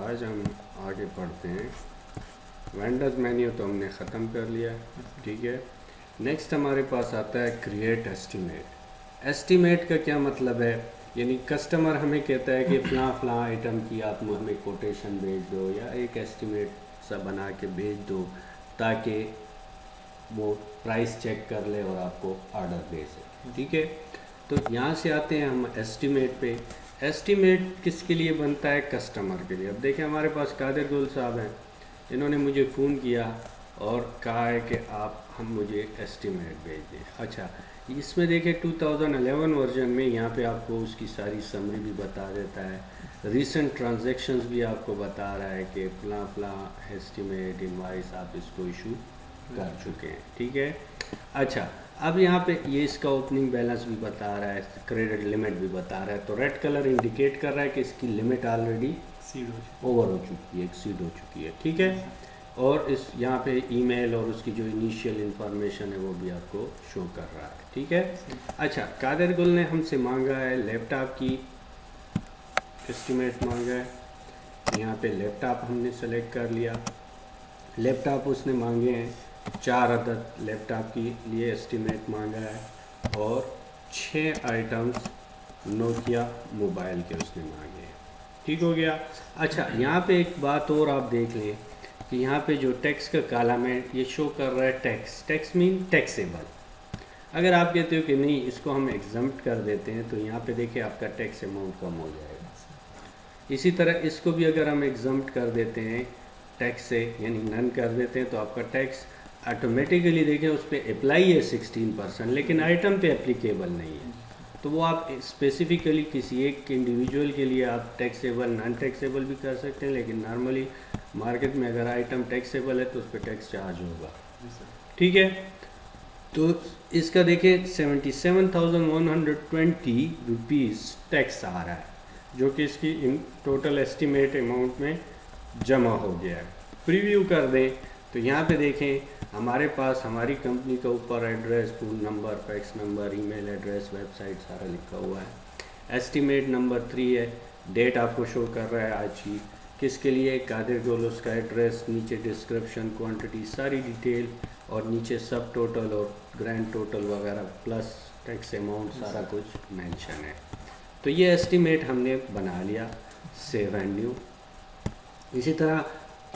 आज हम आगे पढ़ते हैं। वेंडर्स मेन्यू तो हमने ख़त्म कर लिया, ठीक है। नेक्स्ट हमारे पास आता है क्रिएट एस्टीमेट। एस्टीमेट का क्या मतलब है, यानी कस्टमर हमें कहता है कि फ़लाँ आइटम की आप हमें कोटेशन भेज दो या एक एस्टीमेट सा बना के भेज दो ताकि वो प्राइस चेक कर ले और आपको ऑर्डर दे सके, ठीक है। तो यहाँ से आते हैं हम एस्टीमेट पे। एस्टीमेट किसके लिए बनता है, कस्टमर के लिए। अब देखें हमारे पास कादिर गुल साहब हैं, इन्होंने मुझे फ़ोन किया और कहा है कि हम मुझे एस्टीमेट भेज दें। अच्छा, इसमें देखें 2011 वर्जन में यहाँ पे आपको उसकी सारी समरी भी बता देता है, रीसेंट ट्रांजैक्शंस भी आपको बता रहा है कि फ़लाँ एस्टीमेट इनवाइस आप इसको इशू कर चुके हैं, ठीक है। अच्छा, अब यहाँ पे ये इसका ओपनिंग बैलेंस भी बता रहा है, क्रेडिट लिमिट भी बता रहा है। तो रेड कलर इंडिकेट कर रहा है कि इसकी लिमिट ऑलरेडी ओवर हो चुकी है, एक्सीड हो चुकी है, ठीक है। और इस यहाँ पे ईमेल और उसकी जो इनिशियल इंफॉर्मेशन है वो भी आपको शो कर रहा है, ठीक है। अच्छा, कादिर गुल ने हमसे मांगा है लैपटॉप की एस्टीमेट मांगा है। यहाँ पे लैपटॉप हमने सेलेक्ट कर लिया। लैपटॉप उसने मांगे हैं 4 अदद लैपटॉप के लिए एस्टीमेट मांगा है और 6 आइटम्स नोकिया मोबाइल के उसने मांगे हैं, ठीक हो गया। अच्छा, यहाँ पे एक बात और आप देख लें कि यहाँ पे जो टैक्स का कॉलम है ये शो कर रहा है टैक्स। Tax mean taxable. अगर आप कहते हो कि नहीं इसको हम एग्जम्प्ट कर देते हैं तो यहाँ पे देखिए आपका टैक्स अमाउंट कम हो जाएगा। इसी तरह इसको भी अगर हम एग्जम्प्ट कर देते हैं टैक्स से, यानी नन कर देते हैं, तो आपका टैक्स ऑटोमेटिकली देखें उस पर अप्लाई है 16%, लेकिन आइटम पे एप्लीकेबल नहीं है। तो वो आप स्पेसिफिकली किसी एक इंडिविजुअल के लिए आप टैक्सेबल नॉन टैक्सेबल भी कर सकते हैं, लेकिन नॉर्मली मार्केट में अगर आइटम टैक्सेबल है तो उस पर टैक्स चार्ज होगा, ठीक है। तो इसका देखिए 77,120 रुपीज़ टैक्स आ रहा है, जो कि इसकी इन टोटल एस्टिमेट अमाउंट में जमा हो गया है। प्रीव्यू कर दें तो यहाँ पे देखें हमारे पास हमारी कंपनी का ऊपर address, phone number, fax number, email address, website सारा लिखा हुआ है। एस्टीमेट नंबर 3 है, डेट आपको शो कर रहा है आज की, किसके लिए, कादिर गुल, उसका एड्रेस, नीचे डिस्क्रिप्शन, क्वांटिटी, सारी डिटेल, और नीचे सब टोटल और ग्रैंड टोटल वगैरह प्लस टैक्स अमाउंट सारा कुछ मेंशन है। तो ये एस्टीमेट हमने बना लिया, सेव एंड न्यू। इसी तरह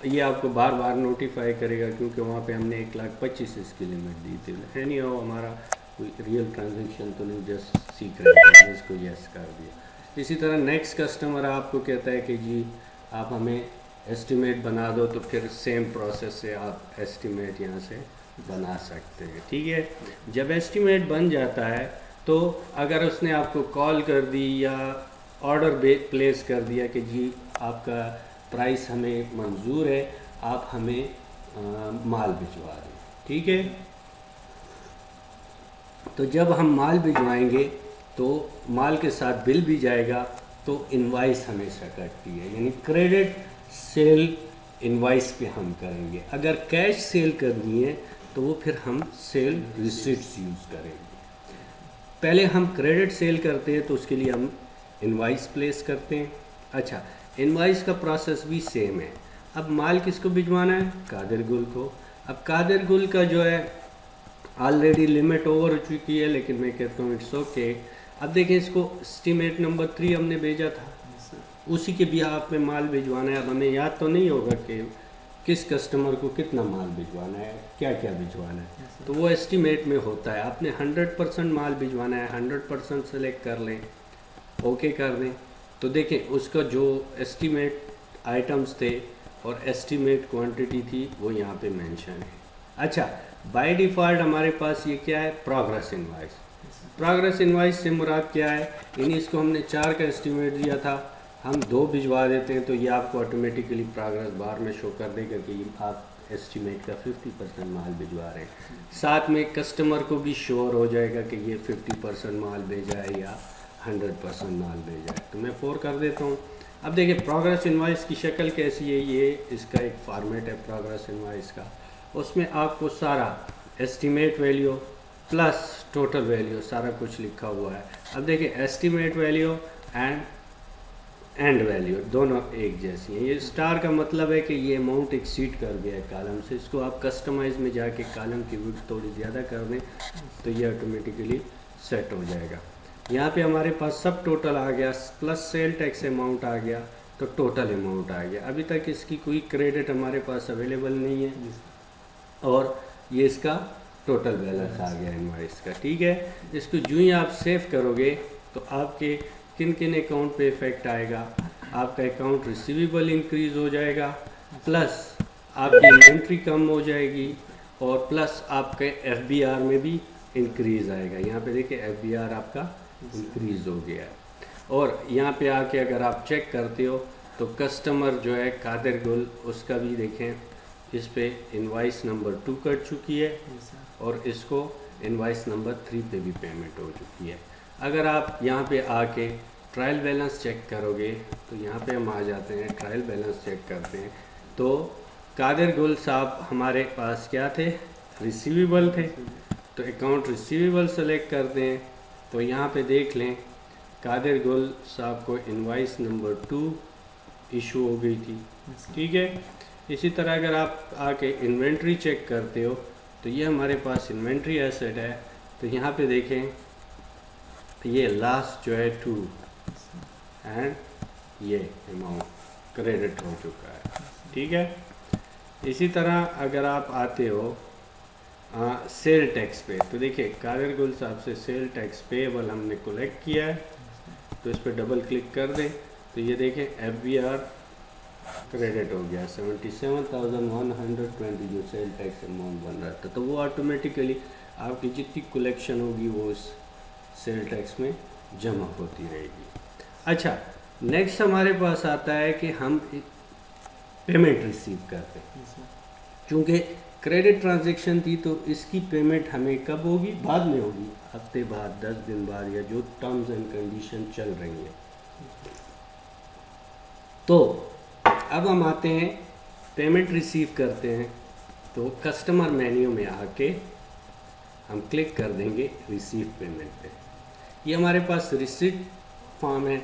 ये आपको बार बार नोटिफाई करेगा क्योंकि वहाँ पे हमने 1,25,000 इसकी लिमिट दी थी। है नहीं हो हमारा कोई रियल ट्रांजेक्शन तो नहीं, जस्ट सीक्रेट है, इसको यस कर दिया। इसी तरह नेक्स्ट कस्टमर आपको कहता है कि जी आप हमें एस्टीमेट बना दो, तो फिर सेम प्रोसेस से आप एस्टीमेट यहाँ से बना सकते हैं, ठीक है। जब एस्टीमेट बन जाता है तो अगर उसने आपको कॉल कर दी या ऑर्डर प्लेस कर दिया कि जी आपका प्राइस हमें मंजूर है, आप हमें माल भिजवा दें, ठीक है। तो जब हम माल भिजवाएंगे तो माल के साथ बिल भी जाएगा, तो इनवाइस हमेशा कटती है, यानी क्रेडिट सेल इनवाइस पे हम करेंगे। अगर कैश सेल करनी है तो वो फिर हम सेल रिसिप्ट्स यूज़ करेंगे। पहले हम क्रेडिट सेल करते हैं तो उसके लिए हम इनवाइस प्लेस करते हैं। अच्छा, इनवाइस का प्रोसेस भी सेम है। अब माल किसको भिजवाना है, कादिर गुल को। अब कादिर गुल का जो है ऑलरेडी लिमिट ओवर हो चुकी है, लेकिन मैं कहता हूँ इट्स ओके। अब देखिए इसको एस्टीमेट नंबर 3 हमने भेजा था, उसी के बिहाफ में माल भिजवाना है। अब हमें याद तो नहीं होगा कि किस कस्टमर को कितना माल भिजवाना है, क्या क्या भिजवाना है, तो वो एस्टीमेट में होता है। आपने 100% माल भिजवाना है, 100% सेलेक्ट कर लें, ओके कर दें, तो देखें उसका जो एस्टीमेट आइटम्स थे और एस्टीमेट क्वांटिटी थी वो यहाँ पे मेंशन है। अच्छा, बाय डिफ़ॉल्ट हमारे पास ये क्या है, प्रोग्रेस इनवाइस। प्रोग्रेस इनवाइस से मुराद क्या है, यानी इसको हमने 4 का एस्टीमेट दिया था, हम 2 भिजवा देते हैं तो ये आपको ऑटोमेटिकली प्रोग्रेस बार में शो कर देगा कि आप एस्टीमेट का 50% माल भिजवा रहे हैं। साथ में कस्टमर को भी श्योर हो जाएगा कि ये 50% माल भेजा है या 100% माल भेजा है। तो मैं 4 कर देता हूँ। अब देखिए प्रोग्रेस इनवाइस की शक्ल कैसी है, ये इसका एक फॉर्मेट है प्रोग्रेस इनवाइस का। उसमें आपको सारा estimate value plus total value सारा कुछ लिखा हुआ है। अब देखिए estimate value and and value दोनों एक जैसी हैं। ये स्टार का मतलब है कि ये अमाउंट एक्सीड कर गया है कॉलम से। इसको आप कस्टमाइज में जाके कॉलम की विड्थ थोड़ी ज़्यादा कर दें तो ये ऑटोमेटिकली सेट हो जाएगा। यहाँ पे हमारे पास सब टोटल आ गया, प्लस सेल टैक्स अमाउंट आ गया, तो टोटल अमाउंट आ गया। अभी तक इसकी कोई क्रेडिट हमारे पास अवेलेबल नहीं है और ये इसका टोटल बैलेंस आ गया इनवॉइस का। ठीक है, इसको जो ही आप सेव करोगे तो आपके किन किन अकाउंट पे इफेक्ट आएगा, आपका अकाउंट रिसीवेबल इंक्रीज हो जाएगा, प्लस आपकी इन्वेंट्री कम हो जाएगी और प्लस आपके FBR में भी इंक्रीज आएगा। यहाँ पे देखिए FBR आपका इंक्रीज हो गया है। और यहाँ पे आके अगर आप चेक करते हो तो कस्टमर जो है कादिर गुल, उसका भी देखें इस पे इनवाइस नंबर 2 कट चुकी है और इसको इनवाइस नंबर 3 पे भी पेमेंट हो चुकी है। अगर आप यहाँ पे आके ट्रायल बैलेंस चेक करोगे तो यहाँ पे हम आ जाते हैं, ट्रायल बैलेंस चेक करते हैं तो कादिर गुल साहब हमारे पास क्या थे, रिसीवेबल थे। तो अकाउंट रिसीवेबल सेलेक्ट करते हैं तो यहाँ पे देख लें कादिर गुल साहब को इनवाइस नंबर 2 इशू हो गई थी। ठीक है, इसी तरह अगर आप आके इन्वेंट्री चेक करते हो तो ये हमारे पास इन्वेंट्री एसेट है। तो यहाँ पे देखें ये लास्ट जो है 2 एंड ये अमाउंट क्रेडिट हो चुका है। ठीक है, इसी तरह अगर आप आते हो सेल टैक्स पे तो देखिए कादिर गुल साहब से सेल टैक्स पेएबल हमने कलेक्ट किया है। तो इस पर डबल क्लिक कर दें तो ये देखें FBR क्रेडिट हो गया 77,120 जो सेल टैक्स अमाउंट बन रहा था। तो वो ऑटोमेटिकली आपकी जितनी कलेक्शन होगी वो उस सेल टैक्स में जमा होती रहेगी। अच्छा, नेक्स्ट हमारे पास आता है कि हम पेमेंट रिसीव करते हैं। चूँकि क्रेडिट ट्रांजैक्शन थी तो इसकी पेमेंट हमें कब होगी, बाद में होगी, हफ्ते बाद, 10 दिन बाद, या जो टर्म्स एंड कंडीशन चल रही है। तो अब हम आते हैं पेमेंट रिसीव करते हैं तो कस्टमर मेन्यू में आके हम क्लिक कर देंगे रिसीव पेमेंट पे। ये हमारे पास रिसीट फॉर्म है।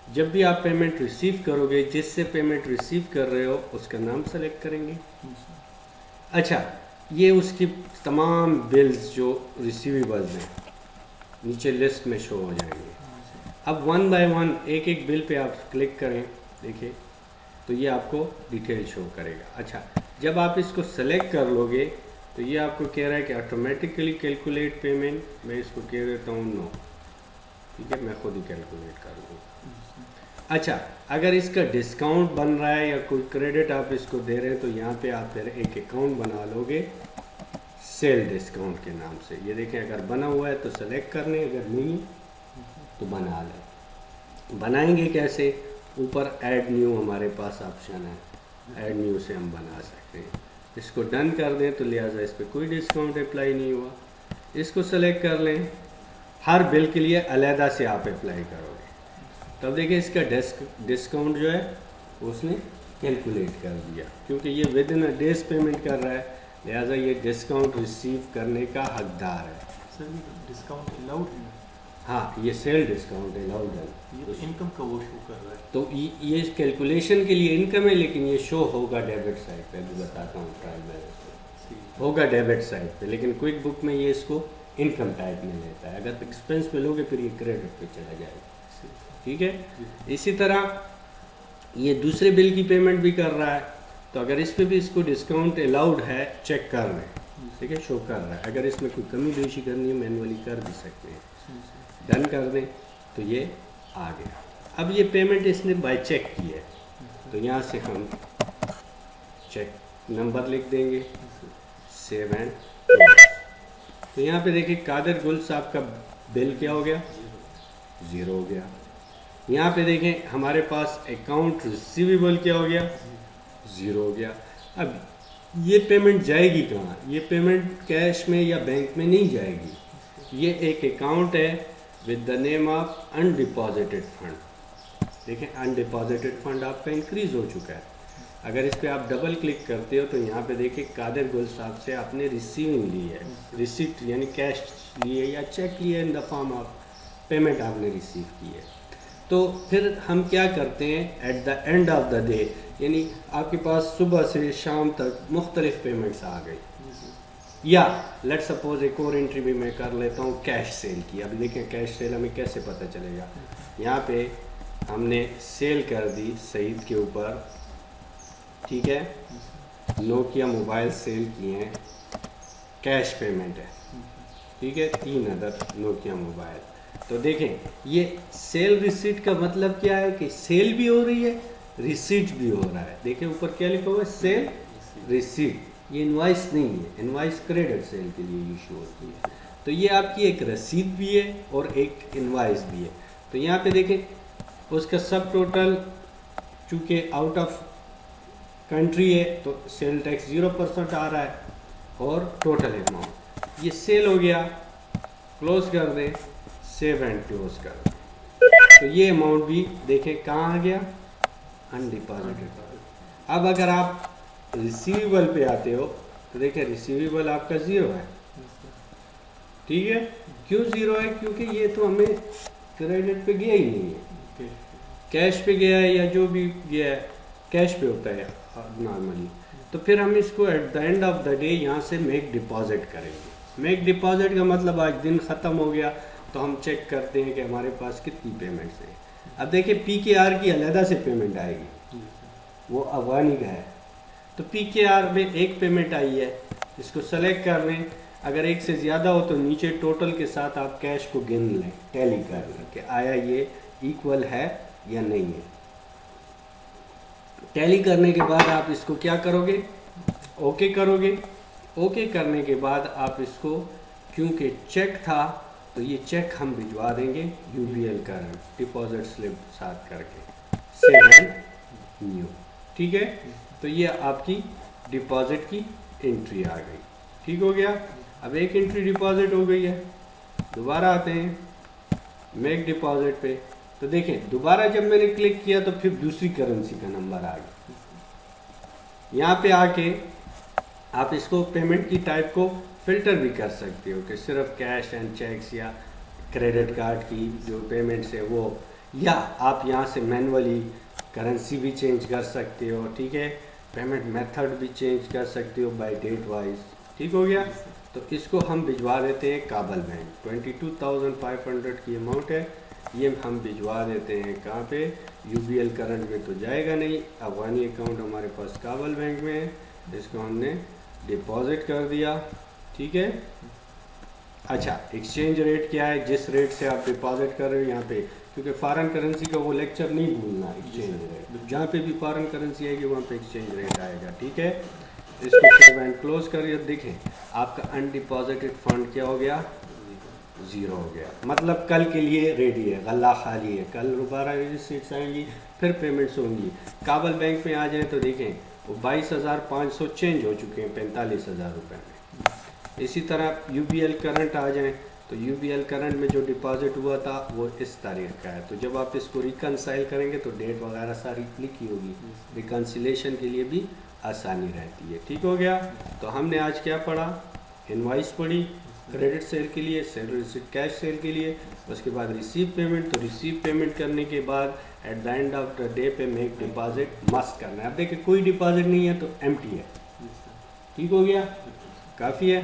जब भी आप पेमेंट रिसीव करोगे, जिससे पेमेंट रिसीव कर रहे हो उसका नाम सेलेक्ट करेंगे। अच्छा, ये उसकी तमाम बिल्स जो रिसीवेबल्स हैं नीचे लिस्ट में शो हो जाएंगे। अब 1 बाय 1 एक एक बिल पे आप क्लिक करें, देखिए तो ये आपको डिटेल शो करेगा। अच्छा, जब आप इसको सेलेक्ट कर लोगे तो ये आपको कह रहा है कि ऑटोमेटिकली कैलकुलेट पेमेंट। मैं इसको कह देता हूँ नो। ठीक है, मैं खुद ही कैलकुलेट कर लूँगा। अच्छा, अगर इसका डिस्काउंट बन रहा है या कोई क्रेडिट आप इसको दे रहे हैं तो यहाँ पे आप फिर एक अकाउंट बना लोगे सेल डिस्काउंट के नाम से। ये देखें, अगर बना हुआ है तो सेलेक्ट कर लें, अगर नहीं तो बना लें। बनाएंगे कैसे, ऊपर ऐड न्यू हमारे पास ऑप्शन है, ऐड न्यू से हम बना सकते हैं। इसको डन कर दें तो लिहाजा इस पर कोई डिस्काउंट अप्लाई नहीं हुआ। इसको सेलेक्ट कर लें, हर बिल के लिए अलहदा से आप अप्लाई करोगे तब देखिए इसका डिस्काउंट जो है उसने कैलकुलेट कर दिया, क्योंकि ये विद इन डेज पेमेंट कर रहा है, लिहाजा ये डिस्काउंट रिसीव करने का हकदार है। सर डिस्काउंट अलाउड है? हाँ, ये सेल डिस्काउंट अलाउड है। ये तो इनकम का वो शो कर रहा है। तो ये कैलकुलेशन के लिए इनकम है, लेकिन ये शो होगा डेबिट साइड पे। अभी बताता हूँ, ट्रायल बैलेंस होगा डेबिट साइड पे, लेकिन क्विक बुक में ये इसको इनकम टाइप में लेता है। अगर एक्सपेंस पे लोगे फिर ये क्रेडिट पे चला जाएगा। ठीक है, इसी तरह ये दूसरे बिल की पेमेंट भी कर रहा है, तो अगर इस पे भी इसको डिस्काउंट अलाउड है चेक कर लें। ठीक है, शो कर रहा है। अगर इसमें कोई कमी बेशी करनी है मैनुअली कर भी सकते हैं। डन कर दें तो ये आ गया। अब ये पेमेंट इसने बाय चेक की है तो यहाँ से हम चेक नंबर लिख देंगे, सेव एंड क्लोज। तो यहाँ पे देखिए कादिर गुल साहब का बिल क्या हो गया, 0 हो गया। यहाँ पे देखें हमारे पास अकाउंट रिसीवेबल क्या हो गया, 0 हो गया। अब ये पेमेंट जाएगी कहाँ, ये पेमेंट कैश में या बैंक में नहीं जाएगी। ये एक अकाउंट है with the name of undeposited fund. देखें अनडिपॉजिटेड फंड आपका इंक्रीज हो चुका है। अगर इस पर आप डबल क्लिक करते हो तो यहाँ पे देखिए कादिर गुल साहब से आपने रिसीविंग ली है, रिसिप्ट यानी कैश लिए या चेक लिए in the form of payment आपने रिसीव की है। तो फिर हम क्या करते हैं at the end of the day, यानी आपके पास सुबह से शाम तक मुख्तलिफ पेमेंट्स आ गई, या लेट सपोज एक और एंट्री भी मैं कर लेता हूँ कैश सेल की। अभी देखें कैश सेल हमें कैसे पता चलेगा। यहाँ पे हमने सेल कर दी सईद के ऊपर, ठीक है, नोकिया मोबाइल सेल किए हैं, कैश पेमेंट है, ठीक है, 3 अदर नोकिया मोबाइल। तो देखें ये सेल रिसीट का मतलब क्या है कि सेल भी हो रही है, रिसीट भी हो रहा है। देखें ऊपर क्या लिखा हुआ है, सेल रिसीट। ये इनवाइस नहीं है, इनवाइस क्रेडिट सेल के लिए इशू होती है। तो ये आपकी एक रसीद भी है और एक इनवाइस भी है। तो यहाँ पे देखें उसका सब टोटल चूँकि आउट ऑफ कंट्री है तो सेल टैक्स 0% आ रहा है, और टोटल अमाउंट ये सेल हो गया, क्लोज कर दें, सेव एंड क्लोज कर दें। तो ये अमाउंट भी देखें कहाँ आ गया, अनडिपॉजिटेड। अब अगर आप रिसीवेबल पे आते हो तो देखें रिसीवेबल आपका 0 है, ठीक है। क्यों 0 है, क्योंकि ये तो हमें क्रेडिट पे गया ही नहीं है, कैश पे गया है, या जो भी गया है कैश पे होता है नॉर्मली। तो फिर हम इसको at the end of the day यहाँ से मेक डिपॉजिट करेंगे। मेक डिपॉजिट का मतलब आज दिन ख़त्म हो गया तो हम चेक करते हैं कि हमारे पास कितनी पेमेंट्स हैं। अब देखिए PKR की अलहदा से पेमेंट आएगी, वो अफगानी का है। तो PKR में एक पेमेंट आई है, इसको सेलेक्ट कर लें। अगर एक से ज़्यादा हो तो नीचे टोटल के साथ आप कैश को गिन लें, टैली कर लें कि आया ये इक्वल है या नहीं है। टैली करने के बाद आप इसको क्या करोगे, ओके करोगे। ओके करने के बाद आप इसको, क्योंकि चेक था तो ये चेक हम भिजवा देंगे UBL करंट डिपॉजिट स्लिप साथ करके, सेव एंड न्यू, ठीक है। तो ये आपकी डिपॉजिट की एंट्री आ गई, ठीक हो गया। अब एक एंट्री डिपॉजिट हो गई है, दोबारा आते हैं मेक डिपॉजिट पे। तो देखें दोबारा जब मैंने क्लिक किया तो फिर दूसरी करेंसी का नंबर आ गया। यहाँ पे आके आप इसको पेमेंट की टाइप को फिल्टर भी कर सकते हो कि सिर्फ कैश एंड चेक्स या क्रेडिट कार्ड की जो पेमेंट्स है वो, या आप यहाँ से मैनुअली करेंसी भी चेंज कर सकते हो, ठीक है। पेमेंट मेथड भी चेंज कर सकते हो बाय डेट वाइज, ठीक हो गया। तो इसको हम भिजवा देते हैं काबल बैंक, 22,500 की अमाउंट है, ये हम भिजवा देते हैं कहाँ पे, UBL करंट में तो जाएगा नहीं, अफगानी अकाउंट हमारे पास काबल बैंक में है, इसको हमने डिपॉजिट कर दिया, ठीक है। अच्छा एक्सचेंज रेट क्या है, जिस रेट से आप डिपॉजिट कर रहे हो यहाँ पे, क्योंकि फॉरेन करेंसी का वो लेक्चर नहीं भूलना, एक्सचेंज रेट जहाँ पे भी फॉरेन करेंसी आएगी वहाँ पे एक्सचेंज रेट आएगा, ठीक है। इसको सेव एंड क्लोज करिए। देखें आपका अनडिपॉजिटेड फंड क्या हो गया, 0 हो गया, मतलब कल के लिए रेडी है, गला खाली है, कल दोबारा रिसीट्स आएंगी, फिर पेमेंट्स होंगी। काबल बैंक में आ जाए तो देखें वो 22,500 चेंज हो चुके हैं 45,000 रुपये में। इसी तरह UBL करंट आ जाए तो UBL करंट में जो डिपॉजिट हुआ था वो इस तारीख का है, तो जब आप इसको रिकनसाइल करेंगे तो डेट वगैरह सारी लिखी होगी, रिकनसिलेशन के लिए भी आसानी रहती है, ठीक हो गया। तो हमने आज क्या पढ़ा, इनवाइस पढ़ी क्रेडिट सेल के लिए, सेल रिसीट कैश सेल के लिए, उसके बाद रिसीव पेमेंट। तो रिसीव पेमेंट करने के बाद at the end of the day पे मेक डिपॉजिट मस्ट करना है। अब देखिए कोई डिपॉजिट नहीं है तो एम्प्टी है, ठीक हो गया, काफ़ी है।